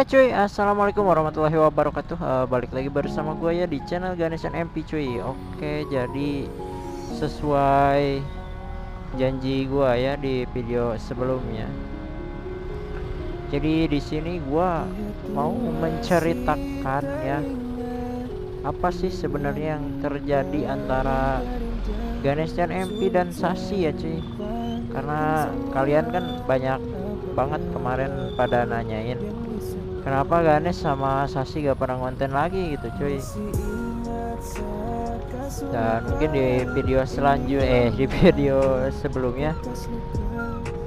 Cuy, assalamualaikum warahmatullahi wabarakatuh. Balik lagi bersama gue ya di channel Ganeshan MP cuy. Oke, jadi sesuai janji gue ya di video sebelumnya. Jadi di sini gue mau menceritakan ya apa sih sebenarnya yang terjadi antara Ganeshan MP dan Sasi ya cuy. Karena kalian kan banyak banget kemarin pada nanyain kenapa Ganes sama Sasi gak pernah konten lagi gitu cuy. Dan mungkin di video selanjutnya di video sebelumnya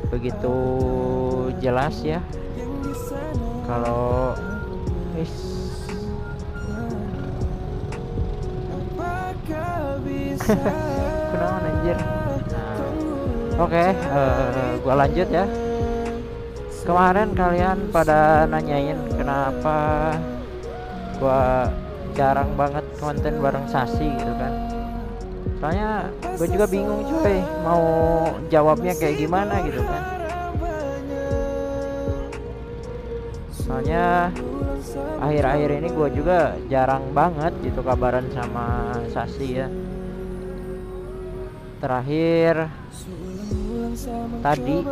begitu jelas ya kalau kenapa anjir. Oke, gua lanjut ya. Kemarin kalian pada nanyain kenapa gua jarang banget konten bareng Sasi gitu kan. Soalnya gue juga bingung cuy mau jawabnya kayak gimana gitu kan. Soalnya akhir-akhir ini gue juga jarang banget gitu kabaran sama Sasi ya. Terakhir tadi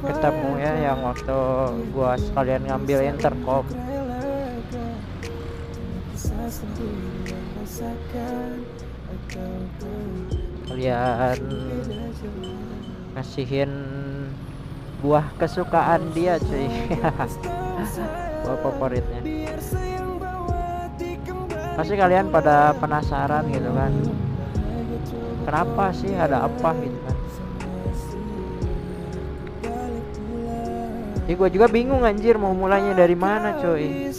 ketemu ya yang waktu gua sekalian ngambil intercom. Kalian kasihin buah kesukaan dia cuy. Buah favoritnya. Pasti kalian pada penasaran gitu kan, kenapa sih, ada apa gitu kan. Jadi gue juga bingung anjir mau mulainya dari mana coy.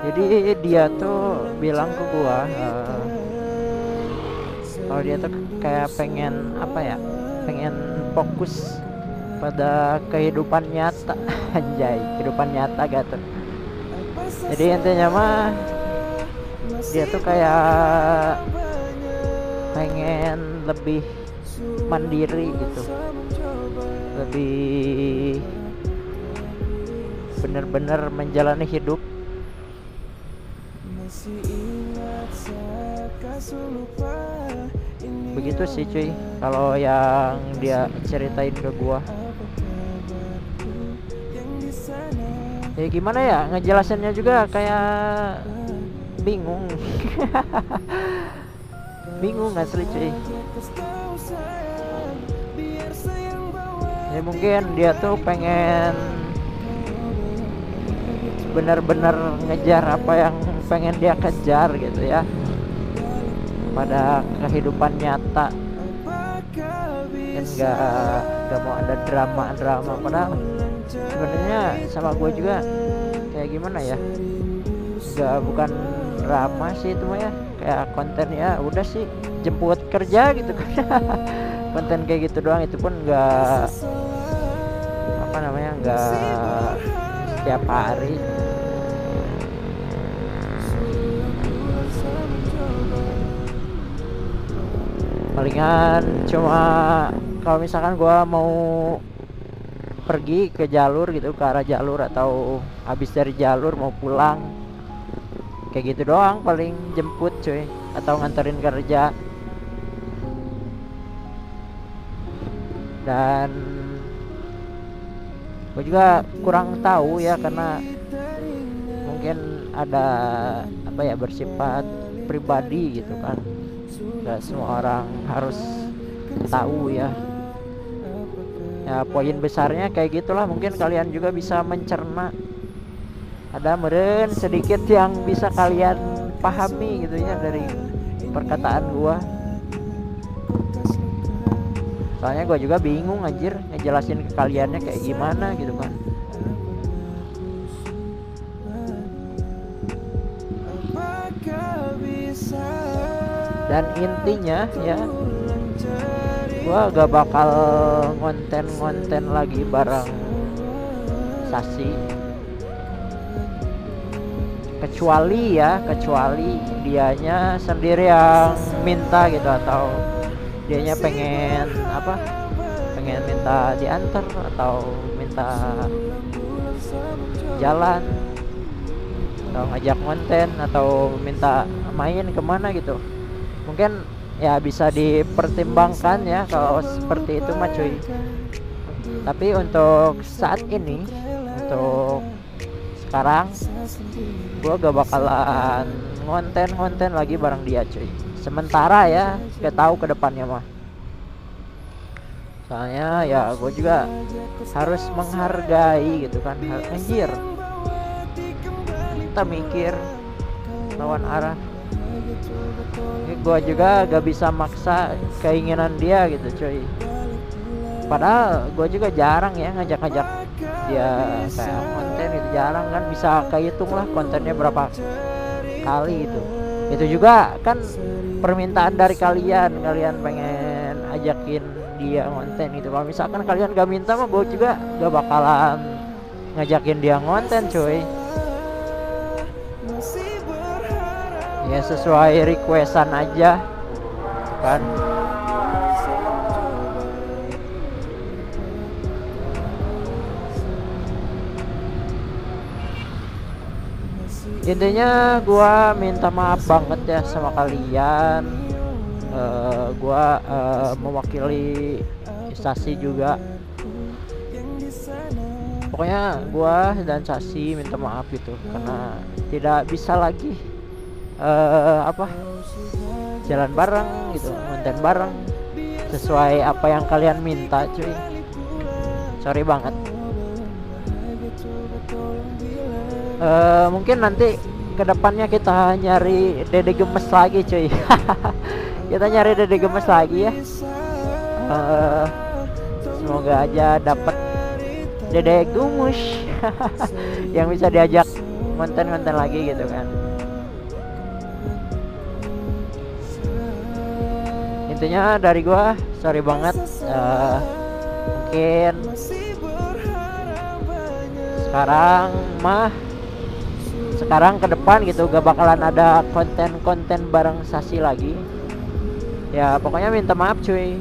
Jadi dia tuh bilang ke gue kalau dia tuh kayak pengen apa ya, pengen fokus pada kehidupan nyata. Anjay, kehidupan nyata gitu. Jadi intinya mah dia tuh kayak pengen lebih mandiri gitu, lebih bener-bener menjalani hidup. Begitu sih cuy kalau yang dia ceritain ke gua. Ya gimana ya ngejelasinnya juga kayak bingung. Bingung asli cuy. Ya mungkin dia tuh pengen benar-benar ngejar apa yang pengen dia kejar gitu ya pada kehidupan nyata, dan gak mau ada drama. Padahal sebenarnya sama gue juga kayak gimana ya, bukan drama sih itu mah ya, kayak konten ya udah sih jemput kerja gitu kan. Konten kayak gitu doang, itu pun nggak setiap hari. Palingan cuma kalau misalkan gua mau pergi ke jalur gitu, ke arah jalur atau habis dari jalur mau pulang, kayak gitu doang paling jemput cuy, atau nganterin kerja. Dan gue juga kurang tahu ya, karena mungkin ada apa ya, bersifat pribadi gitu kan, gak semua orang harus tahu ya. Ya poin besarnya kayak gitulah, mungkin kalian juga bisa mencerna. Ada meren sedikit yang bisa kalian pahami gitu ya dari perkataan gua. Soalnya gue juga bingung anjir ngejelasin ke kaliannya kayak gimana gitu kan. Dan intinya ya, gue gak bakal ngonten lagi bareng Sasi, kecuali dianya sendiri yang minta gitu, atau dianya pengen minta diantar atau minta jalan atau ngajak konten atau minta main kemana gitu, mungkin ya bisa dipertimbangkan ya kalau seperti itu mah cuy. Tapi untuk saat ini, untuk sekarang, gue gak bakalan konten lagi bareng dia cuy, sementara ya, gak tahu ke depannya mah. Soalnya ya gue juga harus menghargai gitu kan. Anjir, kita mikir lawan arah. Gue juga gak bisa maksa keinginan dia gitu cuy. Padahal gue juga jarang ya ngajak-ngajak dia kayak konten itu, jarang kan, bisa kehitung lah kontennya berapa kali gitu. Itu juga kan permintaan dari kalian pengen ajakin dia konten gitu. Kalau misalkan kalian gak minta mah gue juga gak bakalan ngajakin dia konten cuy. Ya sesuai requestan aja kan. Intinya gua minta maaf banget ya sama kalian. Gua mewakili Sasi juga. Pokoknya gua dan Sasi minta maaf gitu karena tidak bisa lagi jalan bareng gitu, konten bareng sesuai apa yang kalian minta cuy. Sorry banget. Mungkin nanti kedepannya kita nyari Dede Gemes lagi cuy. Kita nyari Dede Gemes lagi ya. Semoga aja dapat Dede Gemes yang bisa diajak konten lagi gitu kan. Intinya dari gua sorry banget. Mungkin sekarang ke depan gitu gak bakalan ada konten bareng Sasi lagi. Ya pokoknya minta maaf cuy.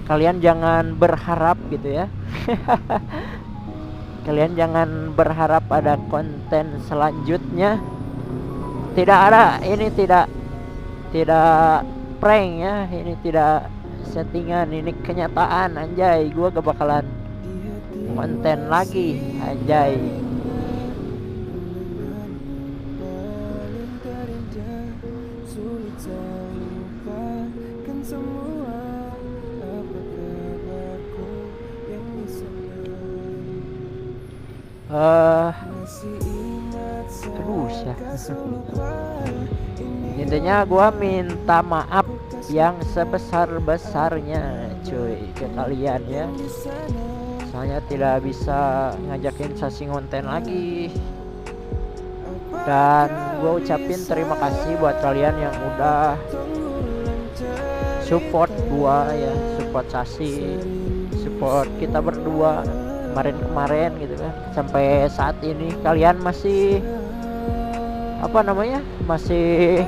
Kalian jangan berharap gitu ya. Kalian jangan berharap ada konten selanjutnya. Tidak ada, ini tidak prank ya, ini tidak settingan, ini kenyataan anjay. Gua gak bakalan konten lagi anjay. Terus ya. Intinya gua minta maaf yang sebesar-besarnya cuy ke kalian ya. Soalnya tidak bisa ngajakin Sasi konten lagi. Dan gue ucapin terima kasih buat kalian yang udah support gua ya, support Sasi, support kita berdua kemarin gitu kan. Sampai saat ini kalian masih masih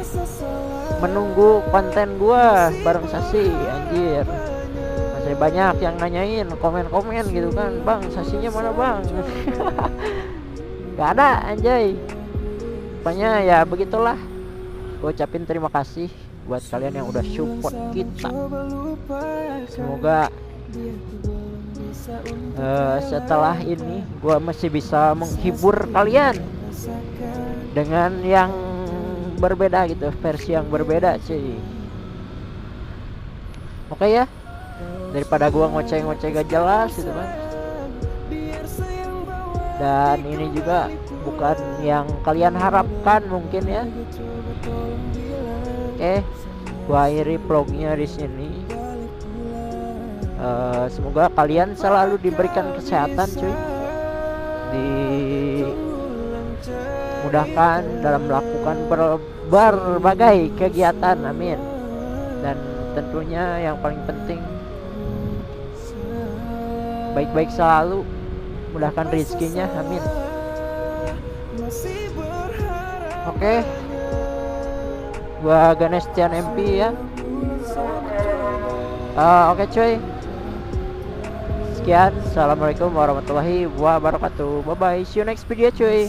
menunggu konten gua bareng Sasi anjir. Masih banyak yang nanyain, komen gitu kan, bang Sasinya mana bang? Gak ada anjay. Pokoknya ya begitulah. Gue ucapin terima kasih buat kalian yang udah support kita. Semoga setelah ini gue masih bisa menghibur kalian dengan yang berbeda gitu, versi yang berbeda cuy. Oke ya, daripada gua ngoceh-ngoceh gak jelas gitu kan. Dan ini juga bukan yang kalian harapkan mungkin ya. Oke, gua akhiri vlognya di sini. Semoga kalian selalu diberikan kesehatan cuy, dimudahkan dalam melakukan berbagai kegiatan, amin. Dan tentunya yang paling penting, baik-baik selalu, mudahkan rezekinya, amin. Oke, gua Ganestian MP ya. Oke cuy, sekian. Assalamualaikum warahmatullahi wabarakatuh. Bye bye, see you next video cuy.